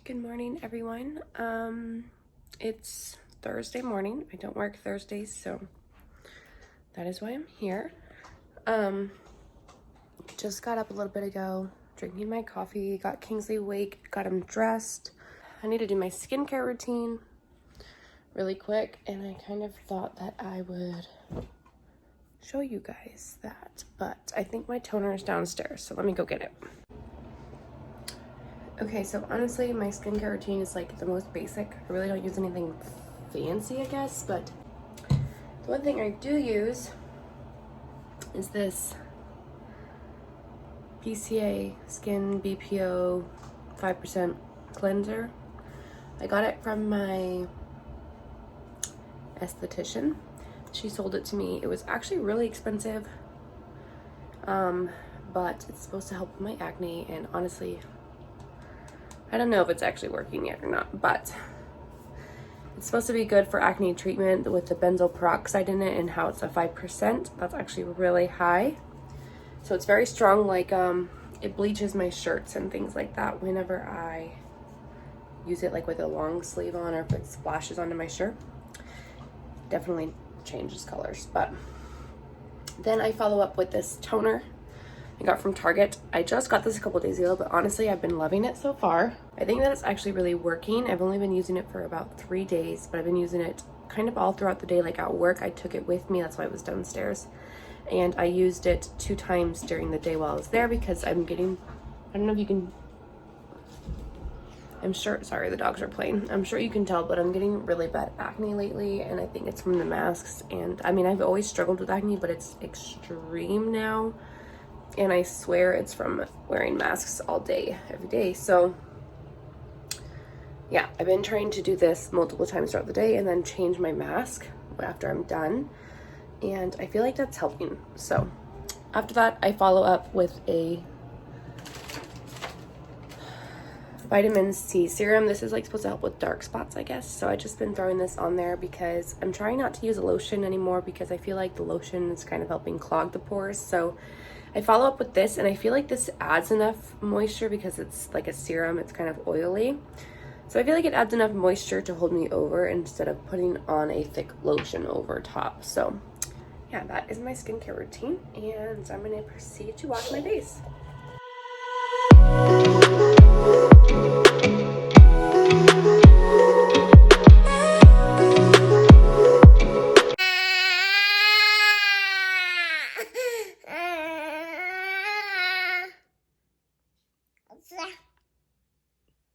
Good morning, everyone. It's Thursday morning. I don't work Thursdays, so that is why I'm here. Just got up a little bit ago, drinking my coffee, got Kingsley awake, got him dressed. I need to do my skincare routine really quick, and I kind of thought that I would show you guys that, but I think my toner is downstairs, so let me go get it. Okay, so honestly, my skincare routine is like the most basic. I really don't use anything fancy, I guess, but the one thing I do use is this PCA Skin BPO 5% cleanser. I got it from my esthetician. She sold it to me. It was actually really expensive, but it's supposed to help with my acne, and honestly, I don't know if it's actually working yet or not, but it's supposed to be good for acne treatment with the benzoyl peroxide in it, and how it's a 5%. That's actually really high. So it's very strong, like it bleaches my shirts and things like that whenever I use it, like with a long sleeve on, or if it splashes onto my shirt. Definitely changes colors. But then I follow up with this toner I got from Target. I just got this a couple days ago, but honestly, I've been loving it so far. I think that it's actually really working. I've only been using it for about 3 days, but I've been using it kind of all throughout the day. Like at work, I took it with me. That's why I was downstairs. And I used it 2 times during the day while I was there, because I'm getting, I don't know if you can, I'm sure, sorry, the dogs are playing. I'm sure you can tell, but I'm getting really bad acne lately, and I think it's from the masks. And I mean, I've always struggled with acne, but it's extreme now. And I swear it's from wearing masks all day, every day. So yeah, I've been trying to do this multiple times throughout the day and then change my mask after I'm done. And I feel like that's helping. So after that, I follow up with a vitamin C serum. This is like supposed to help with dark spots, I guess. So I just been throwing this on there because I'm trying not to use a lotion anymore, because I feel like the lotion is kind of helping clog the pores. So I follow up with this, and I feel like this adds enough moisture because it's like a serum. It's kind of oily. So I feel like it adds enough moisture to hold me over instead of putting on a thick lotion over top. So yeah, that is my skincare routine, and I'm gonna proceed to wash my face.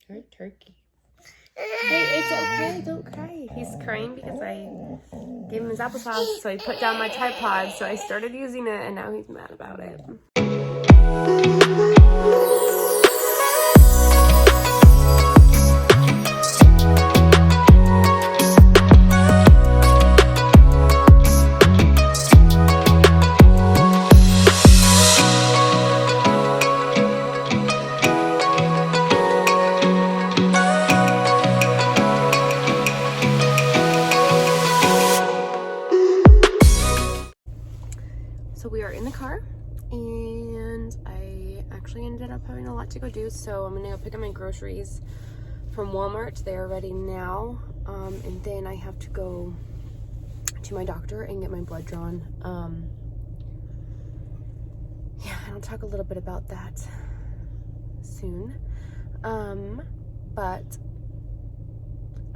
You're a turkey. Hey, it's okay, don't cry. He's crying because I gave him his applesauce, so he put down my tripod, so I started using it, and now he's mad about it. So we are in the car, and I actually ended up having a lot to go do, so I'm gonna go pick up my groceries from Walmart. They are ready now, and then I have to go to my doctor and get my blood drawn. Yeah, I'll talk a little bit about that soon, but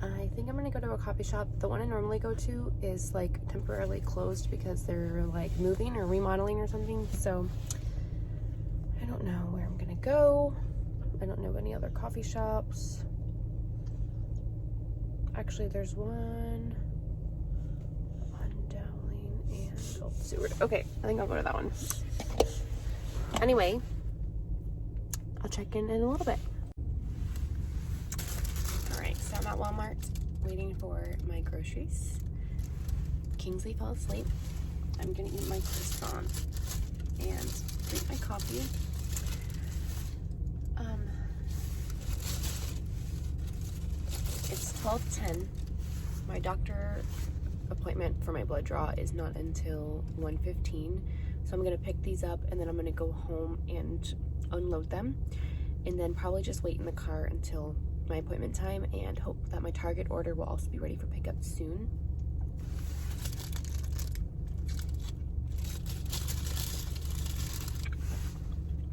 I think I'm gonna go to a coffee shop. The one I normally go to is like temporarily closed because they're like moving or remodeling or something. So I don't know where I'm gonna go. I don't know any other coffee shops. Actually, there's one on Dowling and Old Seward. Okay, I think I'll go to that one. Anyway, I'll check in a little bit. So I'm at Walmart waiting for my groceries. Kingsley fell asleep. I'm gonna eat my croissant and drink my coffee. It's 12:10. My doctor appointment for my blood draw is not until 1:15. So I'm gonna pick these up, and then I'm gonna go home and unload them, and then probably just wait in the car until my appointment time and hope that my Target order will also be ready for pickup soon.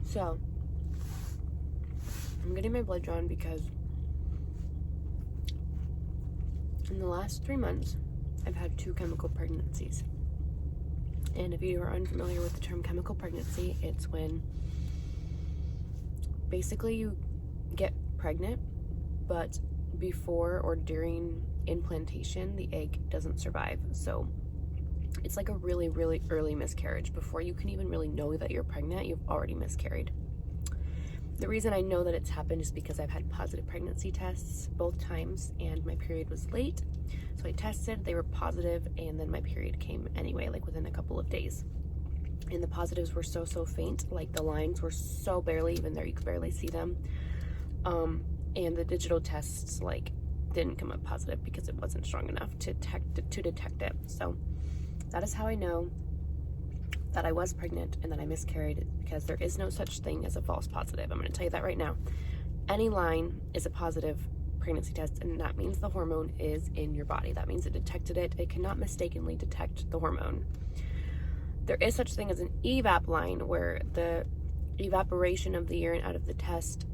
So, I'm getting my blood drawn because in the last 3 months, I've had 2 chemical pregnancies. And if you are unfamiliar with the term chemical pregnancy, it's when basically you get pregnant, but before or during implantation, the egg doesn't survive. So it's like a really, really early miscarriage. Before you can even really know that you're pregnant, you've already miscarried. The reason I know that it's happened is because I've had positive pregnancy tests both times, and my period was late. So I tested, they were positive, and then my period came anyway, like within a couple of days. And the positives were so faint, like the lines were so barely even there, you could barely see them. And the digital tests like didn't come up positive because it wasn't strong enough to detect it. So that is how I know that I was pregnant and that I miscarried, because there is no such thing as a false positive. I'm going to tell you that right now. Any line is a positive pregnancy test, and that means the hormone is in your body. That means it detected it. It cannot mistakenly detect the hormone. There is such thing as an evap line, where the evaporation of the urine out of the test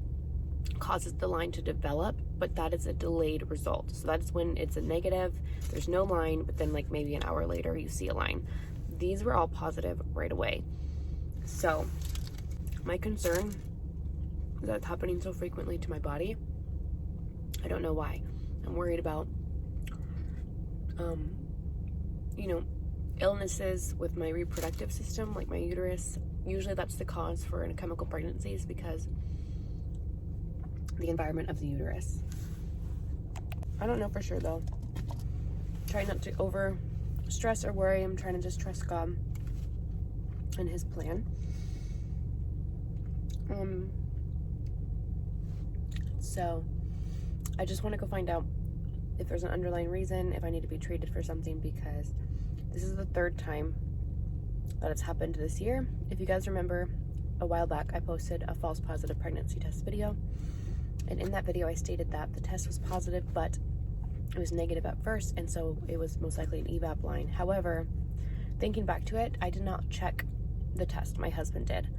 causes the line to develop, but that is a delayed result. So that's when it's a negative, there's no line, but then like maybe an hour later you see a line. These were all positive right away. So my concern is that it's happening so frequently to my body. I don't know why. I'm worried about, illnesses with my reproductive system, like my uterus. Usually that's the cause for chemical pregnancies, because the environment of the uterus. I don't know for sure though. Try not to over stress or worry. I'm trying to just trust God and his plan. So I just want to go find out if there's an underlying reason, if I need to be treated for something, because this is the 3rd time that it's happened this year. If you guys remember, a while back I posted a false positive pregnancy test video, and in that video I stated that the test was positive, but it was negative at first, and so it was most likely an evap line. However, thinking back to it, I did not check the test. My husband did.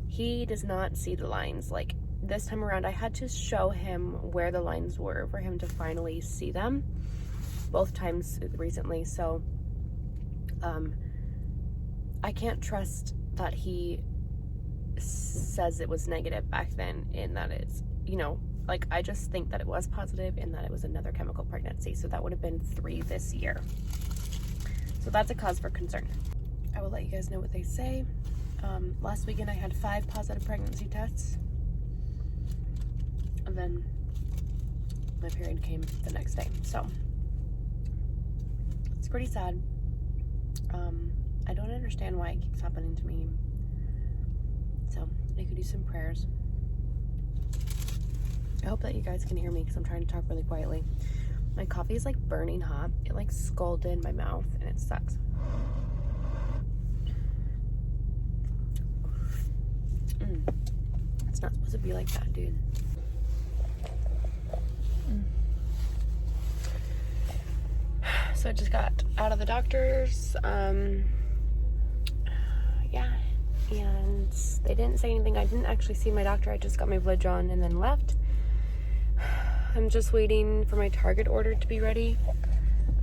He does not see the lines. Like this time around, I had to show him where the lines were for him to finally see them, both times recently. So I can't trust that he says it was negative back then, and that it's, like, I just think that it was positive and that it was another chemical pregnancy. So that would have been 3 this year. So that's a cause for concern. I will let you guys know what they say. Last weekend I had 5 positive pregnancy tests, and then my period came the next day. So it's pretty sad. I don't understand why it keeps happening to me. So I could use some prayers. I hope that you guys can hear me because I'm trying to talk really quietly. My coffee is like burning hot. It like scalded in my mouth and it sucks. It's not supposed to be like that, dude. So I just got out of the doctor's. Yeah, and they didn't say anything. I didn't actually see my doctor. I just got my blood drawn and then left. I'm just waiting for my Target order to be ready.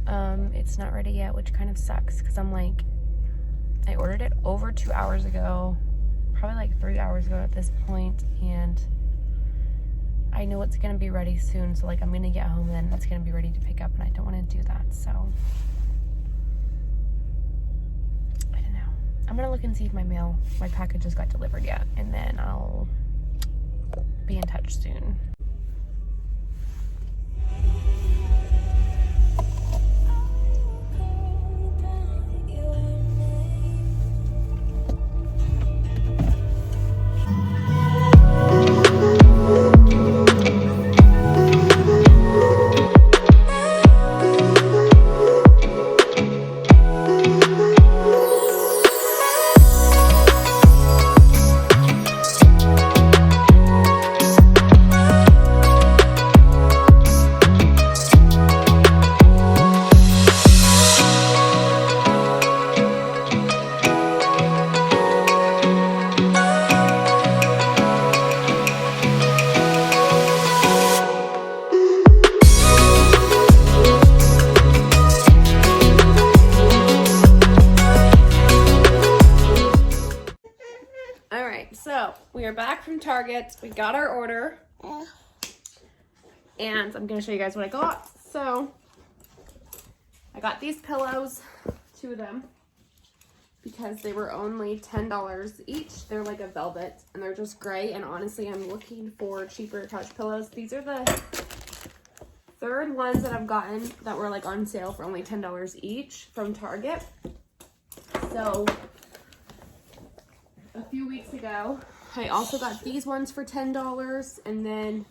It's not ready yet, which kind of sucks, because I'm like, I ordered it over 2 hours ago, probably like 3 hours ago at this point, and I know it's gonna be ready soon. So like, I'm gonna get home and then it's gonna be ready to pick up, and I don't want to do that. So I don't know. I'm gonna look and see if my package just got delivered yet, and then I'll be in touch soon. back from Target. We got our order. And I'm going to show you guys what I got. So, I got these pillows, 2 of them, because they were only $10 each. They're like a velvet, and they're just gray. And honestly, I'm looking for cheaper couch pillows. These are the 3rd ones that I've gotten that were like on sale for only $10 each from Target. So, a few weeks ago, I also got these ones for $10, and then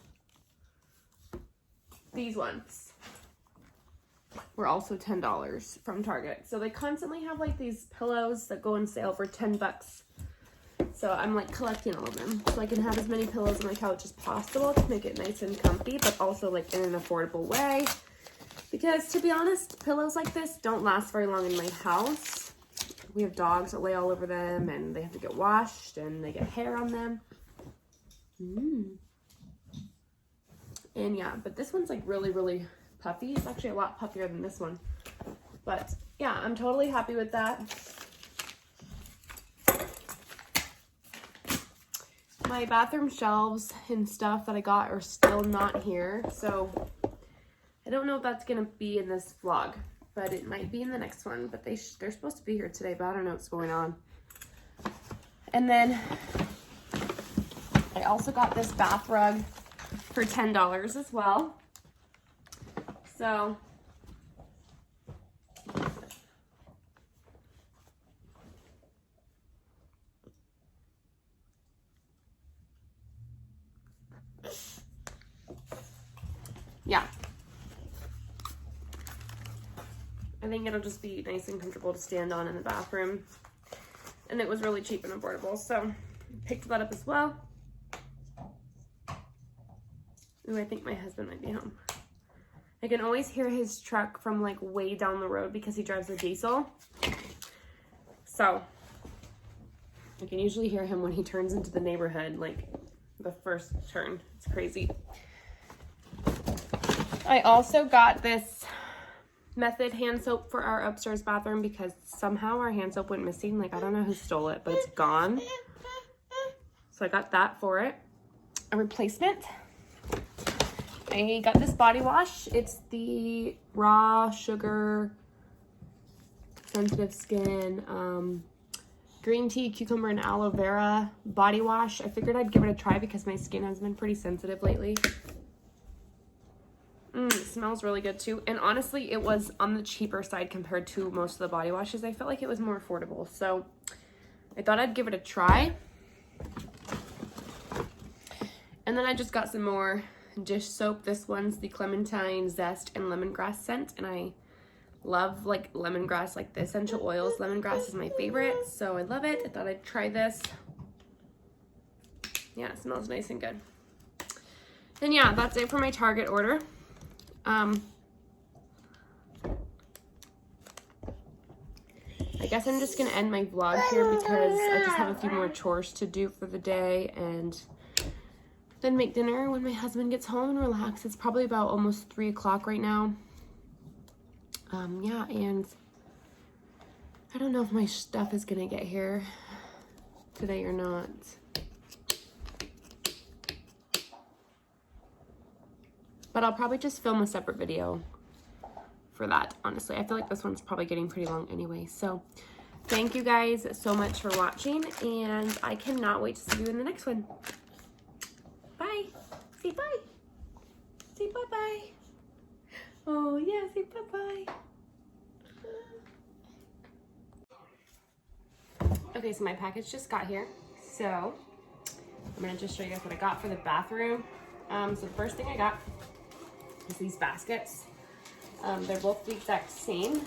these ones were also $10 from Target. So they constantly have like these pillows that go on sale for 10 bucks. So I'm like collecting all of them so I can have as many pillows on my couch as possible to make it nice and comfy, but also like in an affordable way. Because to be honest, pillows like this don't last very long in my house. We have dogs that lay all over them, and they have to get washed, and they get hair on them. And yeah, but this one's like really, really puffy. It's actually a lot puffier than this one. But yeah, I'm totally happy with that. My bathroom shelves and stuff that I got are still not here. So I don't know if that's going to be in this vlog, but it might be in the next one. But they're supposed to be here today, but I don't know what's going on. And then I also got this bath rug for $10 as well. So yeah, I think it'll just be nice and comfortable to stand on in the bathroom, and it was really cheap and affordable, so I picked that up as well. Ooh, I think my husband might be home. I can always hear his truck from like way down the road because he drives a diesel. So I can usually hear him when he turns into the neighborhood, like the first turn. It's crazy. I also got this Method hand soap for our upstairs bathroom because somehow our hand soap went missing. Like, I don't know who stole it, but it's gone. So I got that for it. A replacement. I got this body wash. It's the raw sugar, sensitive skin, green tea, cucumber, and aloe vera body wash. I figured I'd give it a try because my skin has been pretty sensitive lately. It smells really good too. And honestly, it was on the cheaper side compared to most of the body washes. I felt like it was more affordable. So I thought I'd give it a try. And then I just got some more dish soap. This one's the clementine zest and lemongrass scent, and I love like lemongrass, like the essential oils. Lemongrass is my favorite, so I love it. I thought I'd try this. Yeah, it smells nice and good. And yeah, that's it for my Target order. I guess I'm just gonna end my vlog here because I just have a few more chores to do for the day, and then make dinner when my husband gets home and relax. It's probably about almost 3 o'clock right now. Yeah, and I don't know if my stuff is gonna get here today or not. But I'll probably just film a separate video for that, honestly. I feel like this one's probably getting pretty long anyway. So thank you guys so much for watching, and I cannot wait to see you in the next one. Bye. Say bye. Say bye-bye. Oh, yeah, say bye-bye. Okay, so my package just got here. So I'm going to just show you guys what I got for the bathroom. So the first thing I got is these baskets. They're both the exact same.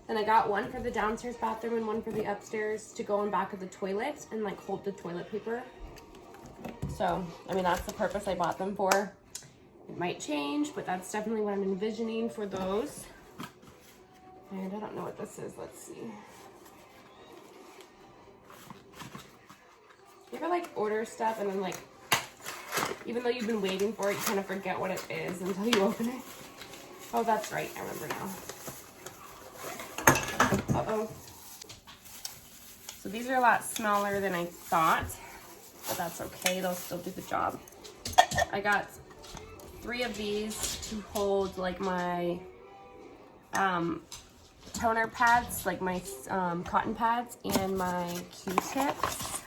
And I got one for the downstairs bathroom and one for the upstairs to go in back of the toilet and like hold the toilet paper. So, I mean, that's the purpose I bought them for. It might change, but that's definitely what I'm envisioning for those. And I don't know what this is. Let's see. You ever like order stuff and then like, even though you've been waiting for it, you kind of forget what it is until you open it? Oh, that's right. I remember now. Uh-oh. So these are a lot smaller than I thought. but that's okay. They'll still do the job. I got 3 of these to hold like my toner pads, like my cotton pads and my Q-tips.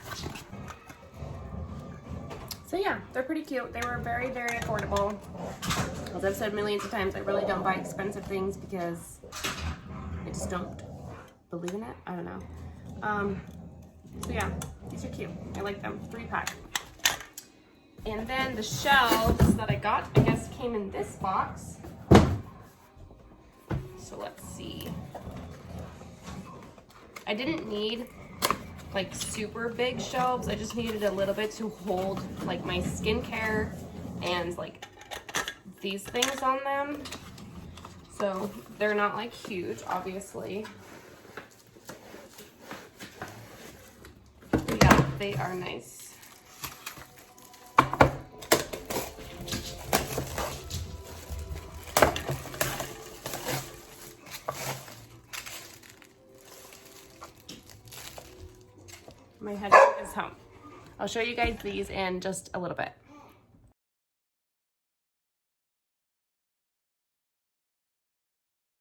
So yeah, they're pretty cute. They were very, very affordable. As I've said millions of times, I really don't buy expensive things because I just don't believe in it. I don't know. So yeah, these are cute. I like them. 3-pack. And then the shelves that I got, I guess, came in this box. So let's see. I didn't need like super big shelves. I just needed a little bit to hold like my skincare and like these things on them. So they're not like huge, obviously. But yeah, they are nice. My headset is home. I'll show you guys these in just a little bit.